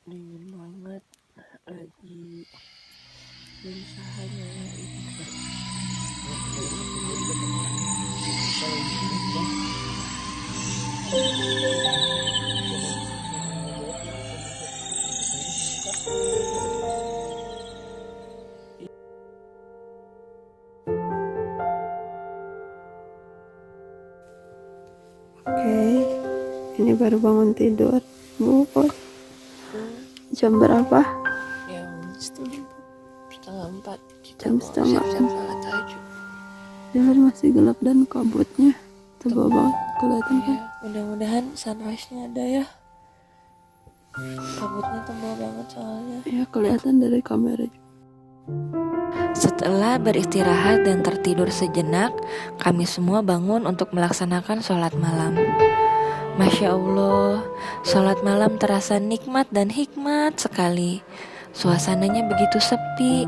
dingin banget, lagi berusaha nyalain Oke, ini baru bangun tidur. Bu, jam berapa? setengah 4 kita Jam mau setengah siap-siap sholat tahajud. Di luar masih gelap dan kabutnya tebal banget kelihatan kan? Ya, mudah-mudahan sunrise-nya ada ya. Kabutnya tebal banget soalnya. Ya kelihatan dari kamera. Setelah beristirahat dan tertidur sejenak, kami semua bangun untuk melaksanakan sholat malam. Masya Allah, sholat malam terasa nikmat dan hikmat sekali. Suasananya begitu sepi.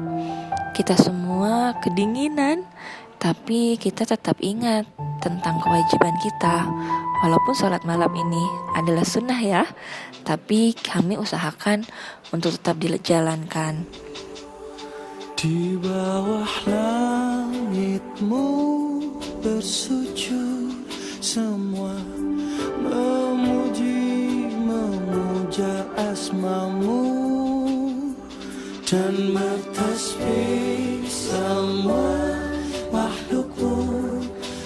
Kita semua kedinginan, tapi kita tetap ingat tentang kewajiban kita. Walaupun sholat malam ini adalah sunnah ya, tapi kami usahakan untuk tetap dijalankan. Di bawah langitmu bersujud semua, memuja asmamu dan bertasbih semua makhlukmu,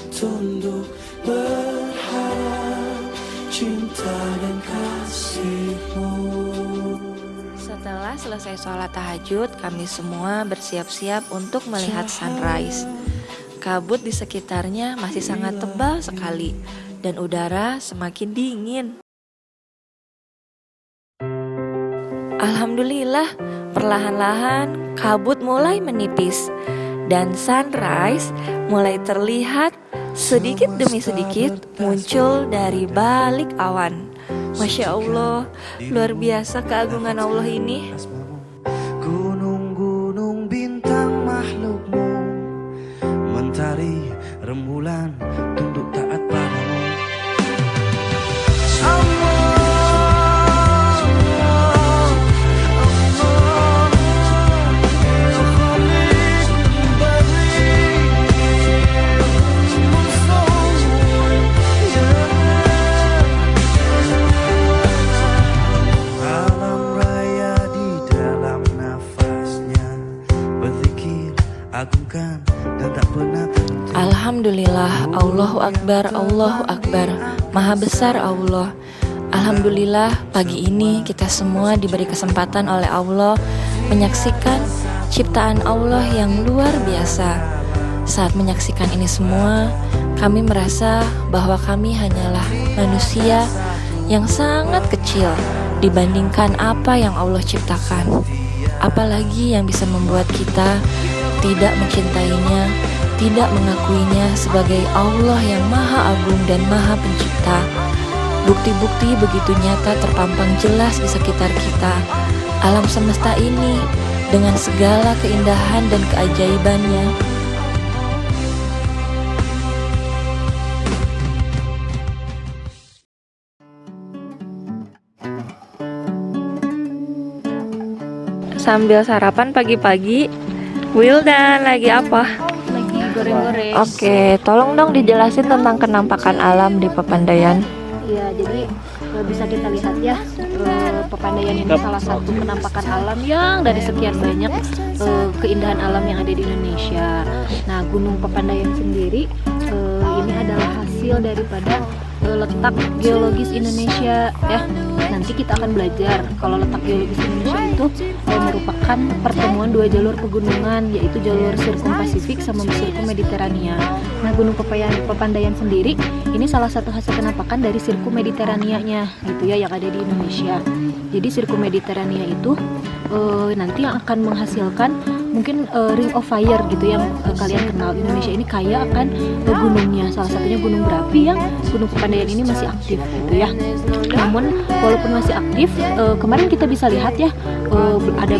tunduk berharap cinta dan kasihmu. Setelah selesai sholat tahajud, kami semua bersiap-siap untuk melihat sunrise. Kabut di sekitarnya masih sangat tebal sekali dan udara semakin dingin. Alhamdulillah, perlahan-lahan kabut mulai menipis dan sunrise mulai terlihat sedikit demi sedikit muncul dari balik awan. Masya Allah, luar biasa keagungan Allah ini. Gunung-gunung bintang makhlukmu, mentari rembulan tunduk taat padamu. Agungkan dan tak pernah terhenti. Alhamdulillah, Allahu Akbar, Allahu Akbar, Maha Besar Allah. Alhamdulillah, pagi ini kita semua diberi kesempatan oleh Allah menyaksikan ciptaan Allah yang luar biasa. Saat menyaksikan ini semua, kami merasa bahwa kami hanyalah manusia yang sangat kecil dibandingkan apa yang Allah ciptakan. Apalagi yang bisa membuat kita tidak mencintainya, tidak mengakuinya sebagai Allah yang Maha Agung dan Maha Pencipta. Bukti-bukti begitu nyata terpampang jelas di sekitar kita. Alam semesta ini dengan segala keindahan dan keajaibannya. Sambil sarapan pagi-pagi, Wildan lagi apa? Lagi goreng-goreng. Oke, tolong dong dijelasin tentang kenampakan alam di Pepandayan. Iya, jadi bisa kita lihat ya, Pepandayan ini salah satu kenampakan alam yang dari sekian banyak keindahan alam yang ada di Indonesia. Nah, Gunung Pepandayan sendiri ini adalah hasil daripada letak geologis Indonesia ya. Nanti kita akan belajar kalau letak geologis Indonesia itu merupakan pertemuan dua jalur pegunungan, yaitu jalur Sirkum Pasifik sama Sirkum Mediterania. Nah, Gunung Pepandayan sendiri ini salah satu hasil kenampakan dari Sirkum Mediterania-nya gitu ya, yang ada di Indonesia. Jadi Sirkum Mediterania itu nanti yang akan menghasilkan mungkin Ring of Fire gitu yang kalian kenal. Indonesia ini kaya akan gunungnya, salah satunya gunung berapi yang Gunung Pepandayan ini masih aktif gitu ya. Namun walaupun masih aktif, kemarin kita bisa lihat ya ada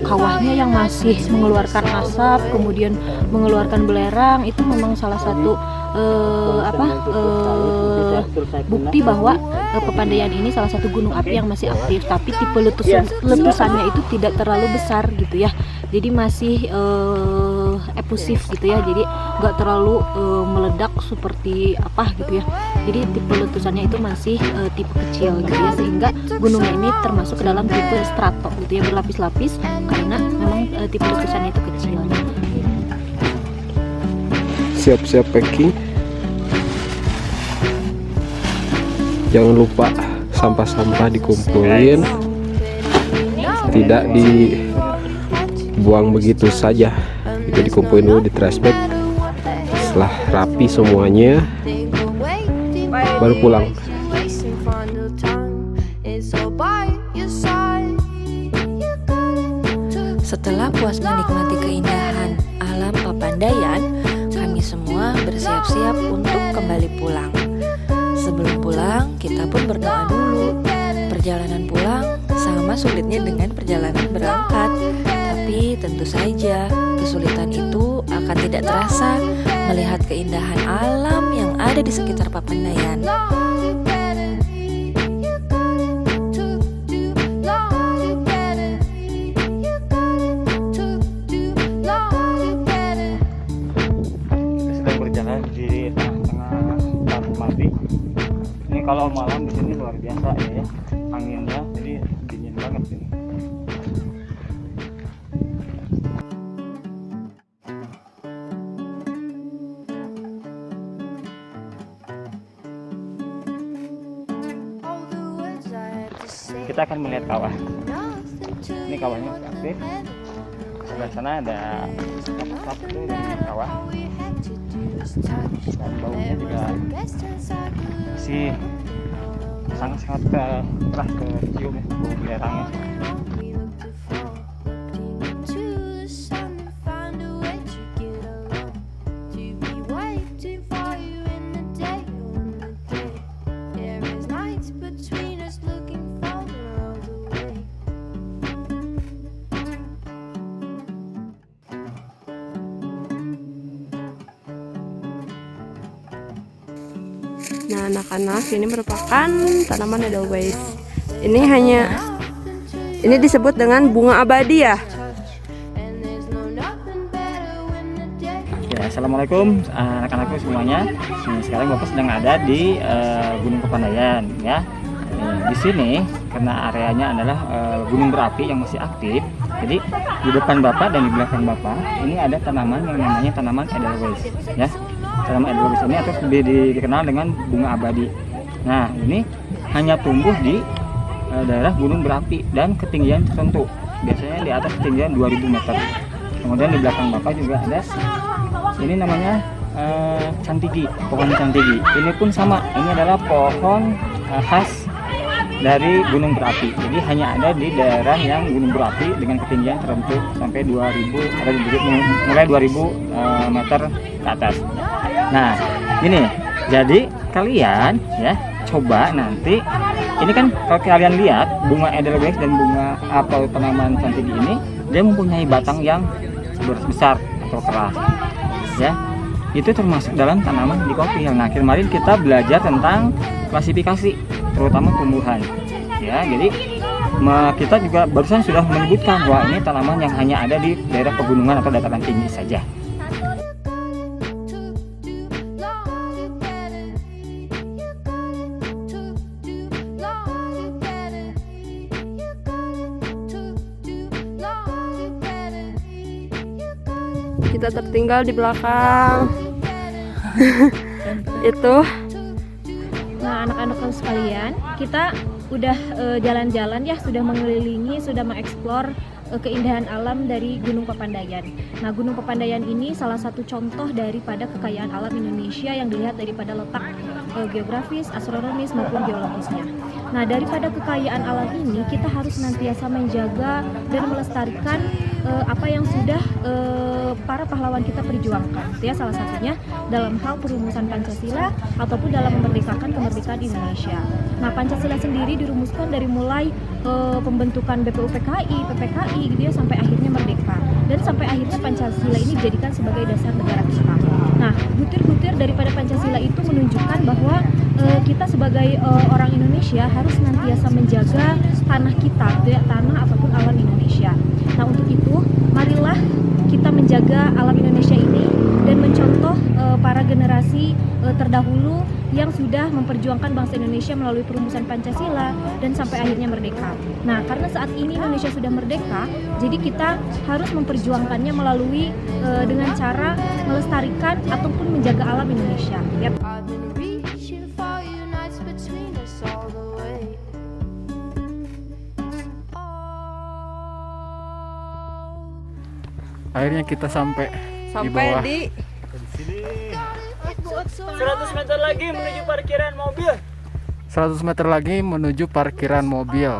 kawahnya yang masih mengeluarkan asap, kemudian mengeluarkan belerang. Itu memang salah satu bukti bahwa Pepandayan ini salah satu gunung api yang masih aktif, tapi tipe letusannya itu tidak terlalu besar gitu ya. Jadi masih efusif gitu ya. Jadi nggak terlalu meledak seperti apa gitu ya. Jadi tipe letusannya itu masih tipe kecil gitu ya, sehingga gunungnya ini termasuk ke dalam tipe strato gitu ya, berlapis-lapis karena memang tipe letusannya itu kecil. Siap-siap packing. Jangan lupa sampah-sampah dikumpulin, tidak dibuang begitu saja, itu dikumpulin dulu di trash bag. Setelah rapi semuanya baru pulang. Setelah puas menikmati keindahan alam Papandayan, kami semua bersiap-siap untuk kembali pulang. Sebelum pulang, kita pun berdoa dulu. Perjalanan pulang sama sulitnya dengan perjalanan berangkat. Tapi tentu saja, kesulitan itu akan tidak terasa melihat keindahan alam yang ada di sekitar Papandayan. Sedang berjalan di tengah-tengah Taman Mati. Ini kalau malam di sini luar biasa ya, anginnya jadi dingin banget ini. Kita akan melihat kawah. Ini kawahnya masih aktif. Sebelah sana ada asap tuh dari kawah. Dan baunya juga masih sangat-sangat keras kecium ya, bau belerangnya. Nah, anak-anak, ini merupakan tanaman Edelweiss. Ini disebut dengan bunga abadi ya. Ya, assalamualaikum anak-anakku semuanya. Sekarang Bapak sedang ada di Gunung Papandayan ya. Di sini karena areanya adalah gunung berapi yang masih aktif. Jadi di depan Bapak dan di belakang Bapak ini ada tanaman yang namanya tanaman Edelweiss ya. Tanaman Edelweiss ini atau lebih dikenal dengan bunga abadi. Nah, ini hanya tumbuh di daerah gunung berapi dan ketinggian tertentu. Biasanya di atas ketinggian 2000 meter. Kemudian di belakang Bapak juga ada ini namanya cantigi, pohon cantigi. Ini pun sama, ini adalah pohon khas dari gunung berapi. Jadi hanya ada di daerah yang gunung berapi dengan ketinggian tertentu sampai 2000 atau mulai 2000 meter ke atas. Nah, ini jadi kalian ya coba nanti ini kan kalau kalian lihat bunga Edelweiss dan bunga atau tanaman cantigi ini dia mempunyai batang yang besar atau keras ya. Itu termasuk dalam tanaman dikotil. Nah, kemarin kita belajar tentang klasifikasi terutama tumbuhan ya. Jadi kita juga barusan sudah menyebutkan bahwa ini tanaman yang hanya ada di daerah pegunungan atau dataran tinggi saja. Kita tertinggal di belakang. Itu. Nah, anak-anak sekalian, kita udah jalan-jalan ya, sudah mengelilingi, sudah mengeksplor keindahan alam dari Gunung Papandayan. Nah, Gunung Papandayan ini salah satu contoh daripada kekayaan alam Indonesia yang dilihat daripada letak geografis, astronomis maupun geologisnya. Nah, daripada kekayaan alam ini kita harus senantiasa menjaga dan melestarikan apa yang sudah para pahlawan kita perjuangkan, ya, salah satunya dalam hal perumusan Pancasila ataupun dalam memerdekakan kemerdekaan Indonesia. Nah, Pancasila sendiri dirumuskan dari mulai pembentukan BPUPKI, PPKI gitu ya, sampai akhirnya merdeka, dan sampai akhirnya Pancasila ini dijadikan sebagai dasar negara kita. Nah, butir-butir daripada Pancasila itu menunjukkan bahwa kita sebagai orang Indonesia harus senantiasa menjaga tanah kita, gitu ya, tanah ataupun alam Indonesia. Nah, untuk itu marilah kita menjaga alam Indonesia ini dan mencontoh para generasi terdahulu yang sudah memperjuangkan bangsa Indonesia melalui perumusan Pancasila dan sampai akhirnya merdeka. Nah, karena saat ini Indonesia sudah merdeka, jadi kita harus memperjuangkannya melalui dengan cara melestarikan ataupun menjaga alam Indonesia. Yap. Akhirnya kita sampai di bawah. 100 meter lagi menuju parkiran mobil. 100 meter lagi menuju parkiran mobil.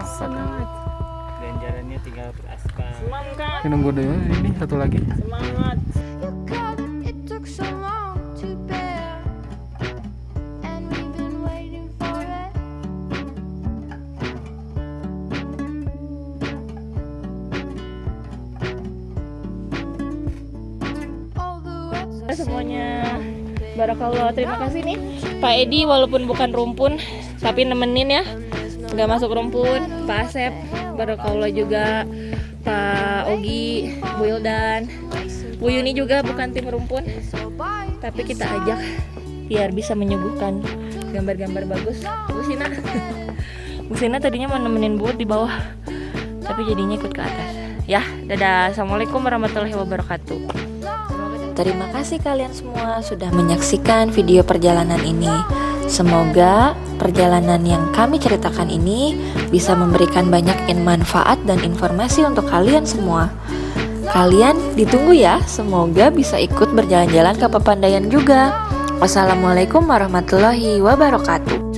Dan jalannya tinggal beraspal. Semangat. Nunggu dulu ini satu lagi. Semangat. Semuanya, barakallah, terima kasih nih Pak Edi, walaupun bukan rumpun tapi nemenin ya, nggak masuk rumpun. Pak Asep, barakallah juga, Pak Ogi, Bu Ildan, Bu Yuni juga bukan tim rumpun tapi kita ajak biar bisa menyuguhkan gambar-gambar bagus. Bu Sina Bu Sina tadinya mau nemenin Bu di bawah tapi jadinya ikut ke atas ya. Dadah, assalamualaikum warahmatullahi wabarakatuh. Terima kasih kalian semua sudah menyaksikan video perjalanan ini. Semoga perjalanan yang kami ceritakan ini bisa memberikan banyak manfaat dan informasi untuk kalian semua. Kalian ditunggu ya, semoga bisa ikut berjalan-jalan ke Pepandayan juga. Wassalamualaikum warahmatullahi wabarakatuh.